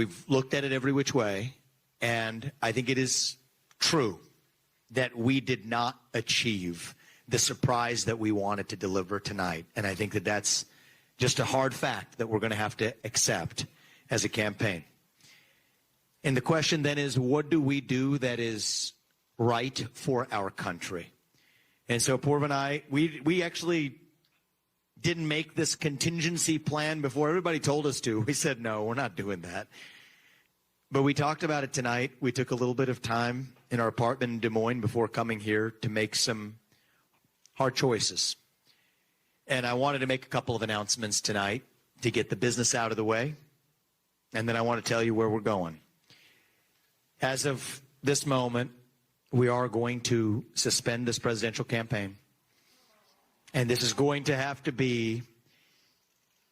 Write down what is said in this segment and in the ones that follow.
We've looked at it every which way, and I think it is true that we did not achieve the surprise that we wanted to deliver tonight. And I think that that's just a hard fact that we're going to have to accept as a campaign. And the question then is, what do we do that is right for our country? And so Purv and I, we actually didn't make this contingency plan before everybody told us to. We said, no, we're not doing that. But we talked about it tonight. We took a little bit of time in our apartment in Des Moines before coming here to make some hard choices. And I wanted to make a couple of announcements tonight to get the business out of the way. And then I want to tell you where we're going. As of this moment, we are going to suspend this presidential campaign. And this is going to have to be,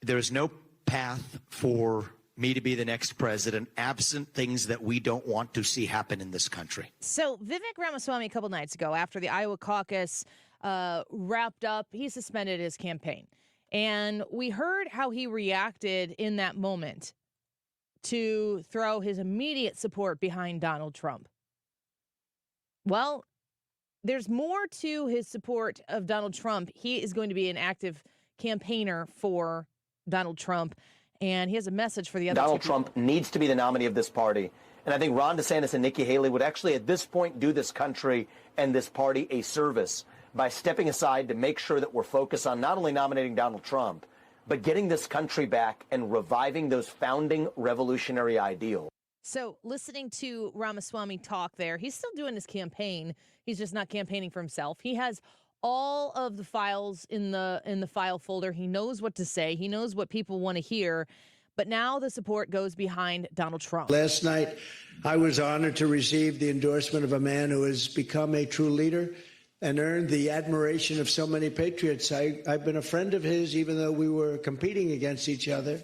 there is no path for me to be the next president absent things that we don't want to see happen in this country. So Vivek Ramaswamy a couple nights ago, after the Iowa caucus wrapped up, he suspended his campaign. And we heard how he reacted in that moment to throw his immediate support behind Donald Trump. Well, there's more to his support of Donald Trump. He is going to be an active campaigner for Donald Trump, and he has a message for the other Donald Trump needs to be the nominee of this party. And I think Ron DeSantis and Nikki Haley would actually at this point do this country and this party a service by stepping aside to make sure that we're focused on not only nominating Donald Trump, but getting this country back and reviving those founding revolutionary ideals. So listening to Ramaswamy talk there, he's still doing his campaign. He's just not campaigning for himself. He has all of the files in the file folder. He knows what to say. He knows what people want to hear. But now the support goes behind Donald Trump. Last night, I was honored to receive the endorsement of a man who has become a true leader and earned the admiration of so many patriots. I've been a friend of his, even though we were competing against each other.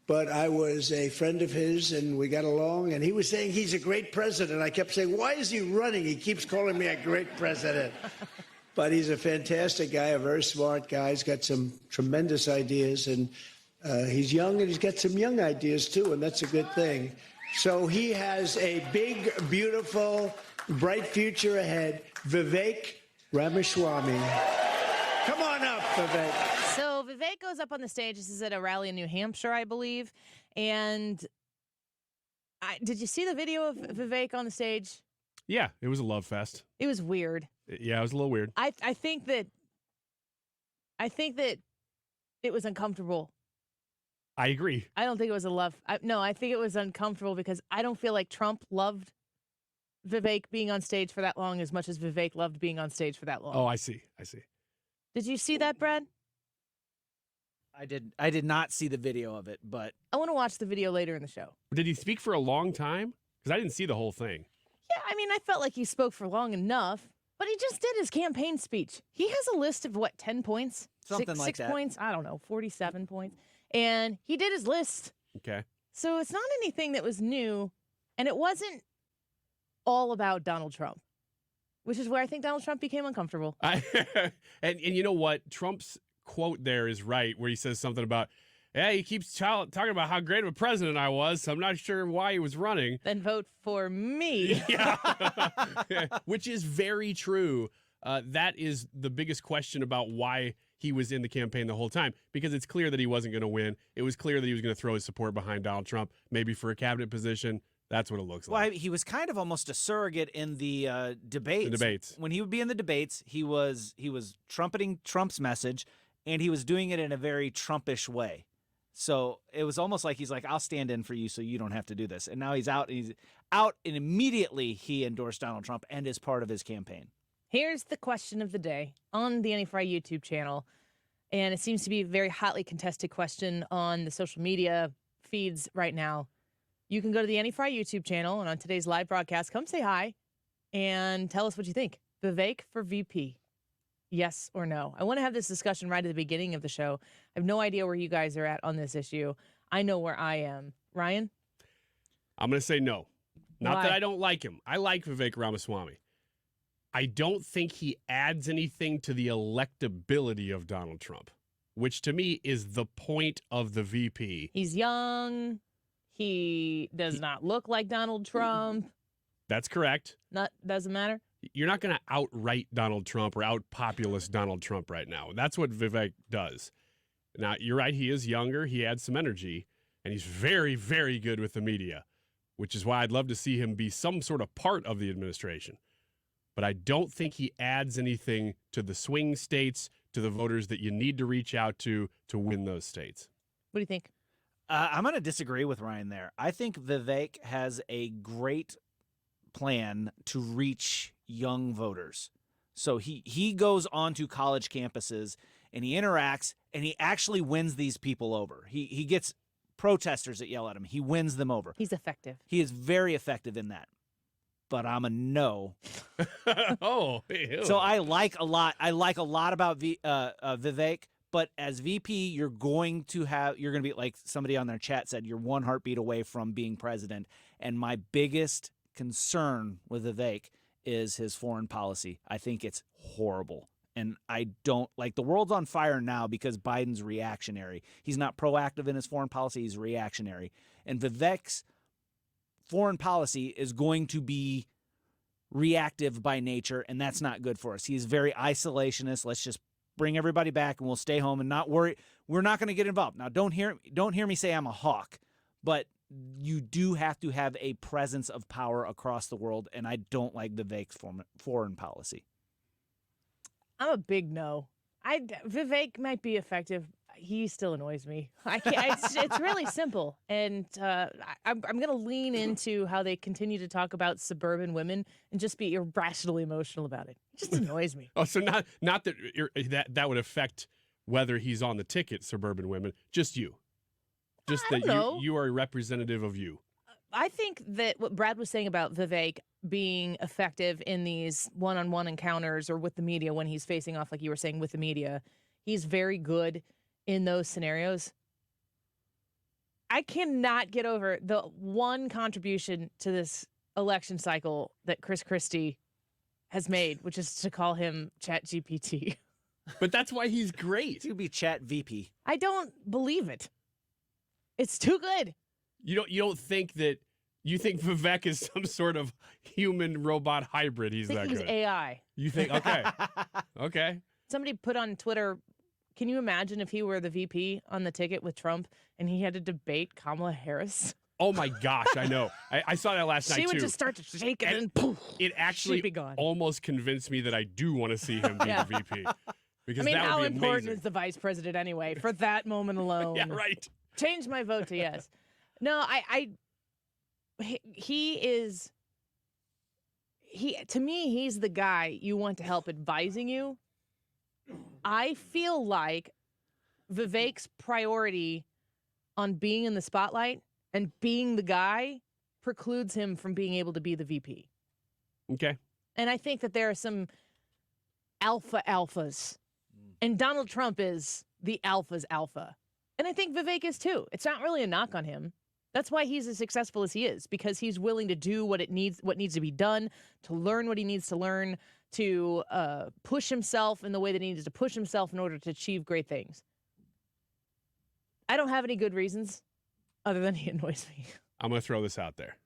But I was a friend of his, and we got along. And he was saying he's a great president. I kept saying, why is he running? He keeps calling me a great president. But he's a fantastic guy, a very smart guy. He's got some tremendous ideas. And he's young, and he's got some young ideas, too, and that's a good thing. So he has a big, beautiful, bright future ahead. Vivek Ramaswamy. Come on up, Vivek. So Vivek goes up on the stage. This is at a rally in New Hampshire, I believe. And did you see the video of Vivek on the stage? Yeah, it was a love fest. It was weird. Yeah, it was a little weird. I think that it was uncomfortable. I agree. I don't think it was a love. I think it was uncomfortable because I don't feel like Trump loved Vivek being on stage for that long as much as Vivek loved being on stage for that long. Oh, I see. Did you see that, Brad? I did not see the video of it, but I want to watch the video later in the show. Did he speak for a long time? Because I didn't see the whole thing. Yeah, I mean, I felt like he spoke for long enough, but he just did his campaign speech. He has a list of, 10 points? Something like that. 6 points? I don't know, 47 points. And he did his list. Okay. So it's not anything that was new, and it wasn't all about Donald Trump, which is where I think Donald Trump became uncomfortable. And you know what? Trump's quote there is right, where he says something about, yeah, he keeps talking about how great of a president I was, so I'm not sure why he was running. Then vote for me. Yeah. Which is very true. That is the biggest question about why he was in the campaign the whole time, because it's clear that he wasn't going to win. It was clear that he was going to throw his support behind Donald Trump, maybe for a cabinet position. That's what it looks like. Well, he was kind of almost a surrogate in the debates. The debates. When he would be in the debates, he was trumpeting Trump's message, and he was doing it in a very Trumpish way. So it was almost like he's like, I'll stand in for you so you don't have to do this. And now he's out, and immediately he endorsed Donald Trump and is part of his campaign. Here's the question of the day on the Annie Fry YouTube channel. And it seems to be a very hotly contested question on the social media feeds right now. You can go to the Annie Fry YouTube channel, and on today's live broadcast, come say hi and tell us what you think. Vivek for VP. Yes or no? I want to have this discussion right at the beginning of the show. I have no idea where you guys are at on this issue. I know where I am. Ryan? I'm going to say no. Not Why? that I don't like him. I like Vivek Ramaswamy. I don't think he adds anything to the electability of Donald Trump, which to me is the point of the VP. He's young. He does not look like Donald Trump. That's correct. Doesn't matter. You're not going to outright Donald Trump or out-populist Donald Trump right now. That's what Vivek does. Now, you're right. He is younger. He adds some energy, and he's very, very good with the media, which is why I'd love to see him be some sort of part of the administration. But I don't think he adds anything to the swing states, to the voters that you need to reach out to win those states. What do you think? I'm going to disagree with Ryan there. I think Vivek has a great plan to reach young voters. So he goes onto college campuses and he interacts and he actually wins these people over. He gets protesters that yell at him. He wins them over. He's effective. He is very effective in that. But I'm a no. Oh, ew. So I like a lot about Vivek. But as VP, you're going to be like somebody on their chat said, you're one heartbeat away from being president. And my biggest concern with Vivek is his foreign policy. I think it's horrible. And I don't like the world's on fire now because Biden's reactionary. He's not proactive in his foreign policy. He's reactionary. And Vivek's foreign policy is going to be reactive by nature. And that's not good for us. He's very isolationist. Let's just bring everybody back and we'll stay home and not worry. We're not going to get involved. Now, don't hear me say I'm a hawk, but you do have to have a presence of power across the world, and I don't like Vivek's foreign policy. I'm a big no. Vivek might be effective. He still annoys me. I can't. It's really simple, and I'm going to lean into how they continue to talk about suburban women and just be irrationally emotional about it. It just annoys me. Oh, so not that would affect whether he's on the ticket, suburban women. Just you. Just that you are a representative of you. I think that what Brad was saying about Vivek being effective in these one-on-one encounters or with the media when he's facing off, like you were saying, with the media, he's very good in those scenarios. I cannot get over the one contribution to this election cycle that Chris Christie has made, which is to call him ChatGPT. But that's why he's great. He'd be Chat VP. I don't believe it. It's too good. You don't think that you think Vivek is some sort of human robot hybrid? He's I think that he's good. AI. You think okay. Okay. Somebody put on Twitter, can you imagine if he were the VP on the ticket with Trump and he had to debate Kamala Harris? Oh my gosh, I know. I saw that last night too. She would just start to shake and then poof, it actually she'd be gone. almost convinced me that I do want to see him be the VP. Because I mean, that how would be important amazing. is the vice president anyway? For that moment alone. Yeah, right. Change my vote to yes. No, to me, he's the guy you want to help advising you. I feel like Vivek's priority on being in the spotlight and being the guy precludes him from being able to be the VP. Okay. And I think that there are some alphas. And Donald Trump is the alpha's alpha. And I think Vivek is too. It's not really a knock on him. That's why he's as successful as he is, because he's willing to do what needs to be done, to learn what he needs to learn, to push himself in the way that he needs to push himself in order to achieve great things. I don't have any good reasons other than he annoys me. I'm going to throw this out there.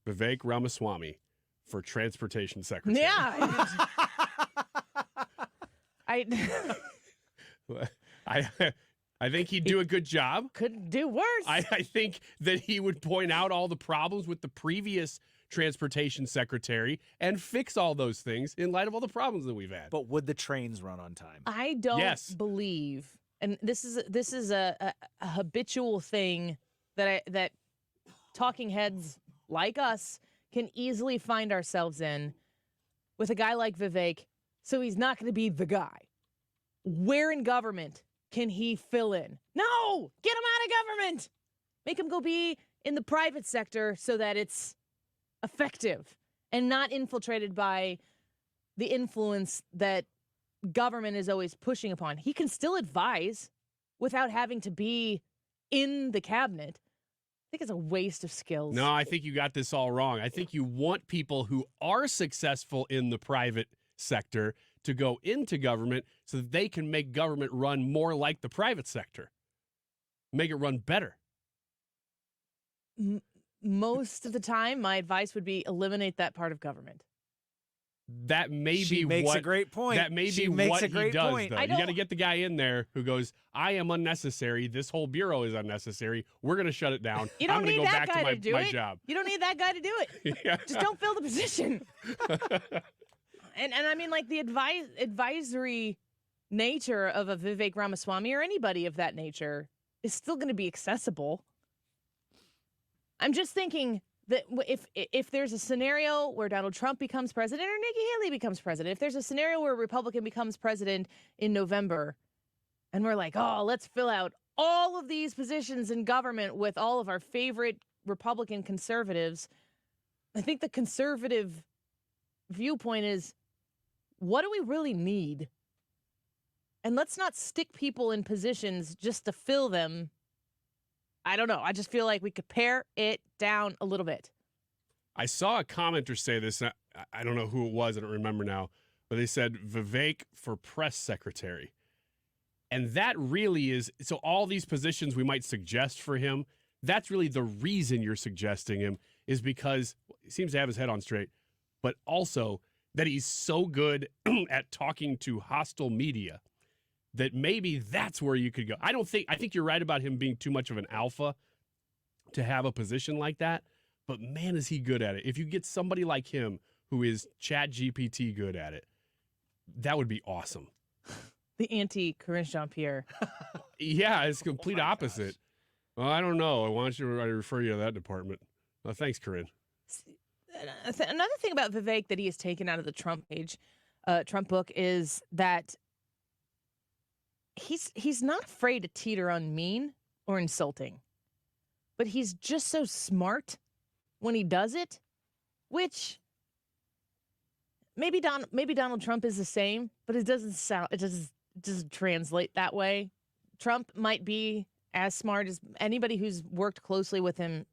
Vivek Ramaswamy for transportation secretary. Yeah. I think he'd do a good job. Couldn't do worse. I think that he would point out all the problems with the previous transportation secretary and fix all those things in light of all the problems that we've had. But would the trains run on time? I don't Yes. believe, and this is a habitual thing that talking heads like us can easily find ourselves in with a guy like Vivek. So he's not going to be the guy. Where in government can he fill in? No, get him out of government. Make him go be in the private sector so that it's effective and not infiltrated by the influence that government is always pushing upon. He can still advise without having to be in the cabinet. I think it's a waste of skills. No, I think you got this all wrong. I think you want people who are successful in the private sector to go into government so that they can make government run more like the private sector. Make it run better. Most of the time, my advice would be eliminate that part of government. That may She be makes what a great point. That may She be makes what a great he does, point. though. I You got to don't- get the guy in there who goes, "I am unnecessary. This whole bureau is unnecessary. We're going to shut it down. You I'm don't going to need go that back guy to to do my it. job." You don't need that guy to do it. Yeah. Just don't fill the position. And I mean, like the advisory nature of a Vivek Ramaswamy or anybody of that nature is still going to be accessible. I'm just thinking that if there's a scenario where Donald Trump becomes president or Nikki Haley becomes president, if there's a scenario where a Republican becomes president in November, and we're like, oh, let's fill out all of these positions in government with all of our favorite Republican conservatives, I think the conservative viewpoint is, what do we really need? And let's not stick people in positions just to fill them. I don't know. I just feel like we could pare it down a little bit. I saw a commenter say this. I don't know who it was. I don't remember now. But they said Vivek for press secretary. And that really is, so all these positions we might suggest for him, that's really the reason you're suggesting him, is because he seems to have his head on straight, but also that he's so good at talking to hostile media that maybe that's where you could go. I think you're right about him being too much of an alpha to have a position like that, but man, is he good at it. If you get somebody like him who is Chat GPT good at it, that would be awesome. The anti-Corinne Jean-Pierre. Yeah, it's complete opposite. Well, I don't know. I want you to refer you to that department. Well, thanks, Corinne. Another thing about Vivek that he has taken out of the Trump Trump book is that he's not afraid to teeter on mean or insulting, but he's just so smart when he does it, which maybe Donald Trump is the same, but it doesn't translate that way. Trump might be as smart as anybody who's worked closely with him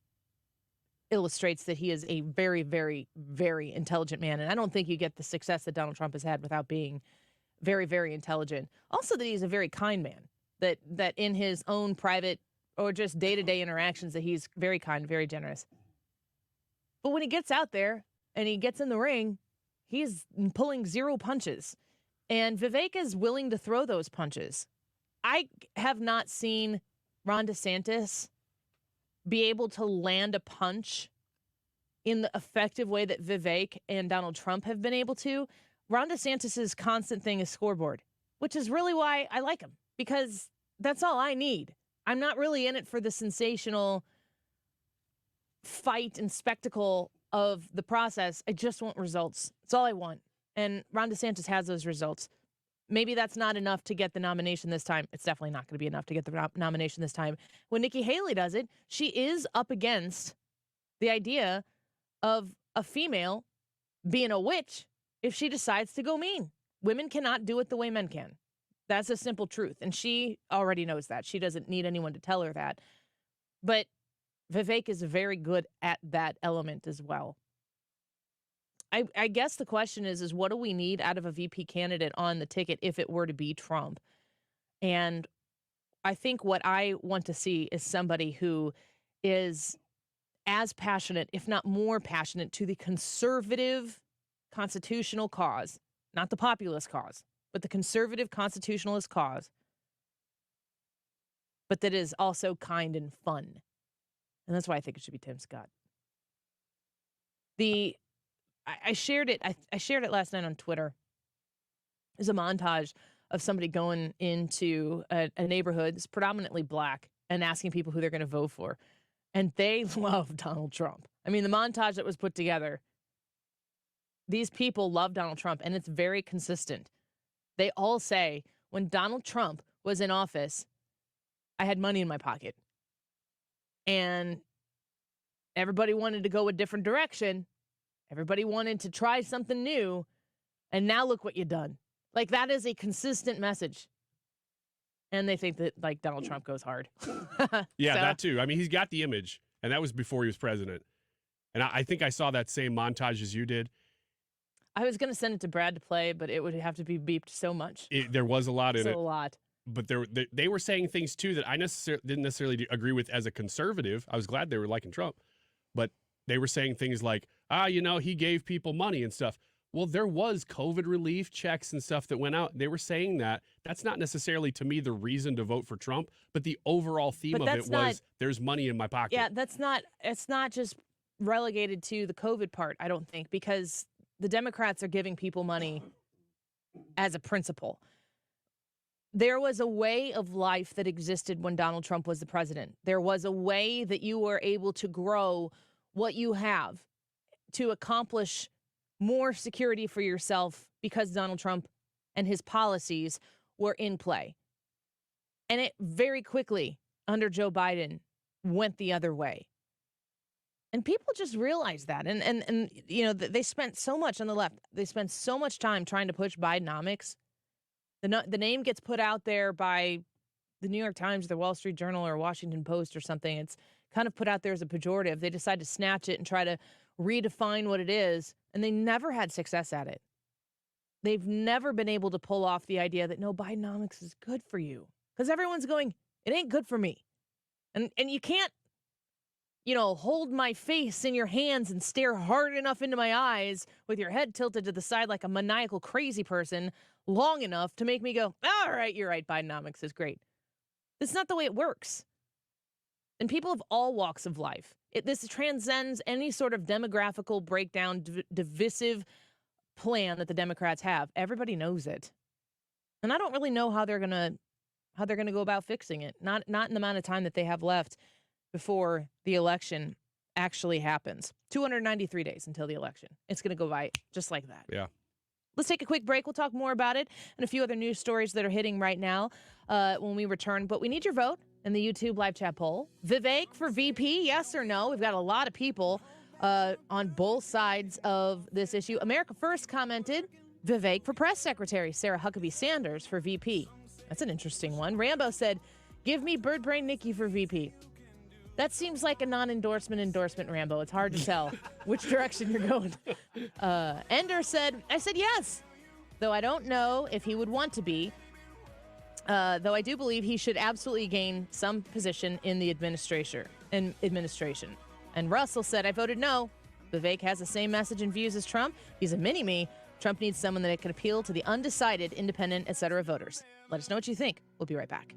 illustrates that he is a very, very, very intelligent man. And I don't think you get the success that Donald Trump has had without being very, very intelligent. Also that he's a very kind man, that in his own private or just day-to-day interactions that he's very kind, very generous. But when he gets out there and he gets in the ring, he's pulling zero punches. And Vivek is willing to throw those punches. I have not seen Ron DeSantis be able to land a punch in the effective way that Vivek and Donald Trump have been able to. Ron DeSantis's constant thing is scoreboard, which is really why I like him, because that's all I need. I'm not really in it for the sensational fight and spectacle of the process. I just want results. That's all I want. And Ron DeSantis has those results. Maybe that's not enough to get the nomination this time. It's definitely not going to be enough to get the nomination this time. When Nikki Haley does it, she is up against the idea of a female being a witch if she decides to go mean. Women cannot do it the way men can. That's a simple truth. And she already knows that. She doesn't need anyone to tell her that. But Vivek is very good at that element as well. I guess the question is what do we need out of a VP candidate on the ticket if it were to be Trump? And I think what I want to see is somebody who is as passionate, if not more passionate, to the conservative constitutional cause, not the populist cause, but the conservative constitutionalist cause, but that is also kind and fun. And that's why I think it should be Tim Scott. I shared it. I shared it last night on Twitter. There's a montage of somebody going into a neighborhood that's predominantly black and asking people who they're going to vote for. And they love Donald Trump. I mean, the montage that was put together, these people love Donald Trump, and it's very consistent. They all say, when Donald Trump was in office, I had money in my pocket. And everybody wanted to go a different direction. Everybody wanted to try something new. And now look what you've done. Like, that is a consistent message. And they think that, like, Donald Trump goes hard. Yeah, that too. I mean, he's got the image, and that was before he was president. And I think I saw that same montage as you did. I was going to send it to Brad to play, but it would have to be beeped so much. There was a lot in it. A lot. but they were saying things too that I didn't necessarily agree with as a conservative. I was glad they were liking Trump, but they were saying things like, he gave people money and stuff. Well, there was COVID relief checks and stuff that went out. They were saying that. That's not necessarily, to me, the reason to vote for Trump, but the overall theme of it was there's money in my pocket. Yeah, it's not just relegated to the COVID part, I don't think, because the Democrats are giving people money as a principle. There was a way of life that existed when Donald Trump was the president. There was a way that you were able to grow what you have to accomplish more security for yourself because Donald Trump and his policies were in play. And it very quickly, under Joe Biden, went the other way. And people just realized that. And they spent so much on the left. They spent so much time trying to push Bidenomics. The name gets put out there by the New York Times, the Wall Street Journal, or Washington Post or something. It's kind of put out there as a pejorative. They decide to snatch it and try to redefine what it is, and they never had success at it. They've never been able to pull off the idea that, no, Bidenomics is good for you. Because everyone's going, it ain't good for me. And you can't, hold my face in your hands and stare hard enough into my eyes with your head tilted to the side like a maniacal crazy person long enough to make me go, all right, you're right, Bidenomics is great. That's not the way it works. And people of all walks of life. This transcends any sort of demographical breakdown, divisive plan that the Democrats have. Everybody knows it. And I don't really know how they're gonna go about fixing it. Not in the amount of time that they have left before the election actually happens. 293 days until the election. It's gonna go by just like that. Yeah. Let's take a quick break. We'll talk more about it and a few other news stories that are hitting right now when we return. But we need your vote in the YouTube live chat poll. Vivek for VP, yes or no? We've got a lot of people on both sides of this issue. America First commented, Vivek for press secretary. Sarah Huckabee Sanders for VP. That's an interesting one. Rambo said, give me Bird Brain Nikki for VP. That seems like a non-endorsement, Rambo. It's hard to tell which direction you're going. Ender said, I said yes, though I don't know if he would want to be, though I do believe he should absolutely gain some position in the administration. And Russell said, I voted no. Vivek has the same message and views as Trump. He's a mini-me. Trump needs someone that can appeal to the undecided, independent, etc. voters. Let us know what you think. We'll be right back.